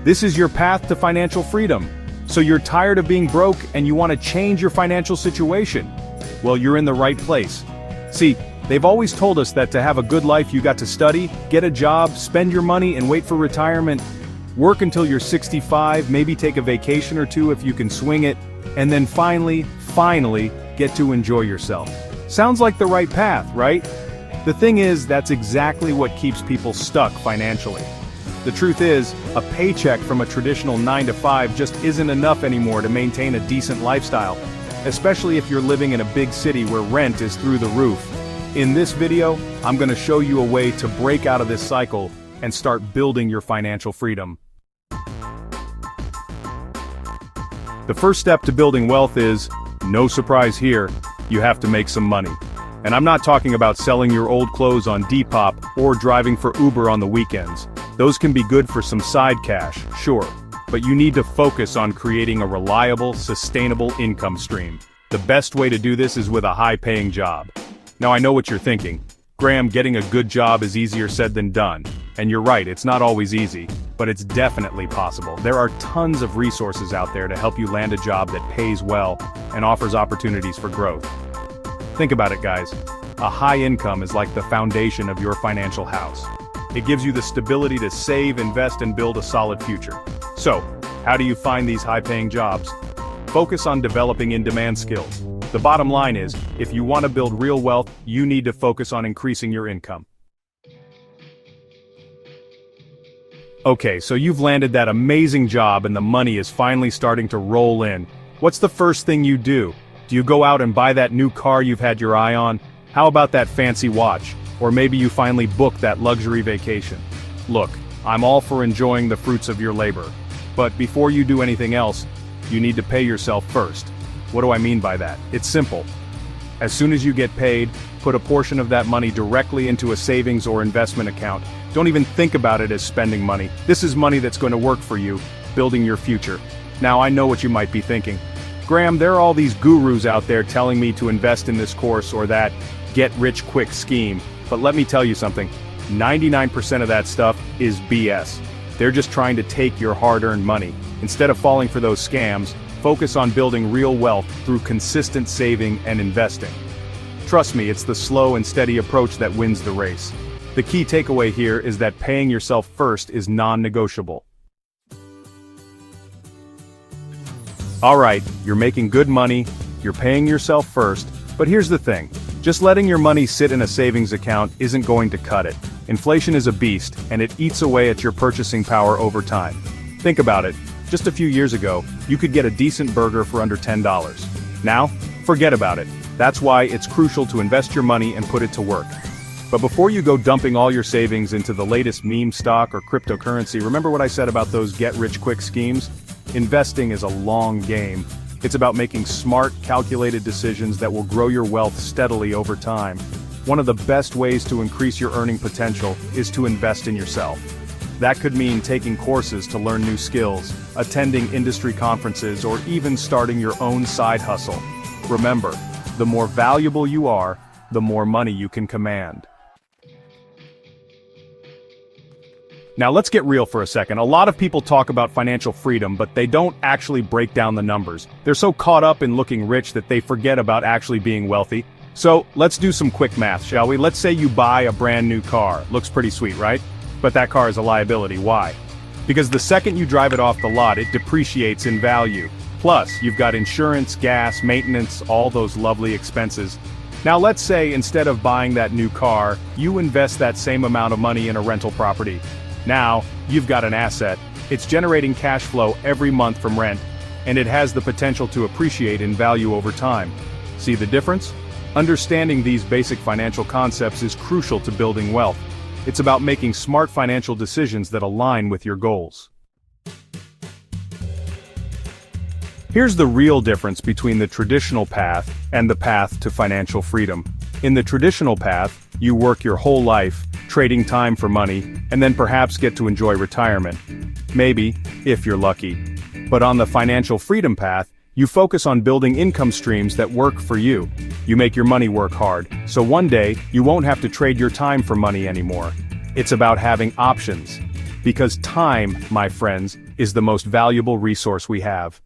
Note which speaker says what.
Speaker 1: This is your path to financial freedom. So you're tired of being broke and you want to change your financial situation? Well, you're in the right place. See, they've always told us that to have a good life you got to study, get a job, spend your money and wait for retirement. Work until you're 65, maybe take a vacation or two if you can swing it, and then finally get to enjoy yourself. Sounds like the right path, right? The thing is, that's exactly what keeps people stuck financially. The truth is, a paycheck from a traditional 9-to-5 just isn't enough anymore to maintain a decent lifestyle, especially if you're living in a big city where rent is through the roof. In this video, I'm going to show you a way to break out of this cycle and start building your financial freedom. The first step to building wealth is, no surprise here, you have to make some money. And I'm not talking about selling your old clothes on Depop or driving for Uber on the weekends. Those can be good for some side cash, sure, but you need to focus on creating a reliable, sustainable income stream. The best way to do this is with a high-paying job. Now I know what you're thinking. Graham, getting a good job is easier said than done. And you're right, it's not always easy, but it's definitely possible. There are tons of resources out there to help you land a job that pays well and offers opportunities for growth. Think about it, guys. A high income is like the foundation of your financial house. It gives you the stability to save, invest, and build a solid future. So, how do you find these high-paying jobs? Focus on developing in-demand skills. The bottom line is, if you want to build real wealth, you need to focus on increasing your income. Okay, so you've landed that amazing job and the money is finally starting to roll in. What's the first thing you do? Do you go out and buy that new car you've had your eye on? How about that fancy watch? Or maybe you finally book that luxury vacation. Look, I'm all for enjoying the fruits of your labor. But before you do anything else, you need to pay yourself first. What do I mean by that? It's simple. As soon as you get paid, put a portion of that money directly into a savings or investment account. Don't even think about it as spending money. This is money that's going to work for you, building your future. Now I know what you might be thinking. Graham, there are all these gurus out there telling me to invest in this course or that get-rich-quick scheme. But let me tell you something, 99% of that stuff is BS. They're just trying to take your hard-earned money. Instead of falling for those scams, focus on building real wealth through consistent saving and investing. Trust me, it's the slow and steady approach that wins the race. The key takeaway here is that paying yourself first is non-negotiable. Alright, you're making good money, you're paying yourself first, but here's the thing. Just letting your money sit in a savings account isn't going to cut it. Inflation is a beast, and it eats away at your purchasing power over time. Think about it. Just a few years ago, you could get a decent burger for under $10. Now, forget about it. That's why it's crucial to invest your money and put it to work. But before you go dumping all your savings into the latest meme stock or cryptocurrency, remember what I said about those get-rich-quick schemes? Investing is a long game. It's about making smart, calculated decisions that will grow your wealth steadily over time. One of the best ways to increase your earning potential is to invest in yourself. That could mean taking courses to learn new skills, attending industry conferences, or even starting your own side hustle. Remember, the more valuable you are, the more money you can command. Now let's get real for a second. A lot of people talk about financial freedom, but they don't actually break down the numbers. They're so caught up in looking rich that they forget about actually being wealthy. So let's do some quick math, shall we? Let's say you buy a brand new car. Looks pretty sweet, right? But that car is a liability. Why? Because the second you drive it off the lot, it depreciates in value. Plus, you've got insurance, gas, maintenance, all those lovely expenses. Now let's say instead of buying that new car, you invest that same amount of money in a rental property. Now, you've got an asset. It's generating cash flow every month from rent, and it has the potential to appreciate in value over time. See the difference? Understanding these basic financial concepts is crucial to building wealth. It's about making smart financial decisions that align with your goals. Here's the real difference between the traditional path and the path to financial freedom. In the traditional path, you work your whole life, trading time for money, and then perhaps get to enjoy retirement. Maybe, if you're lucky. But on the financial freedom path, you focus on building income streams that work for you. You make your money work hard, so one day, you won't have to trade your time for money anymore. It's about having options. Because time, my friends, is the most valuable resource we have.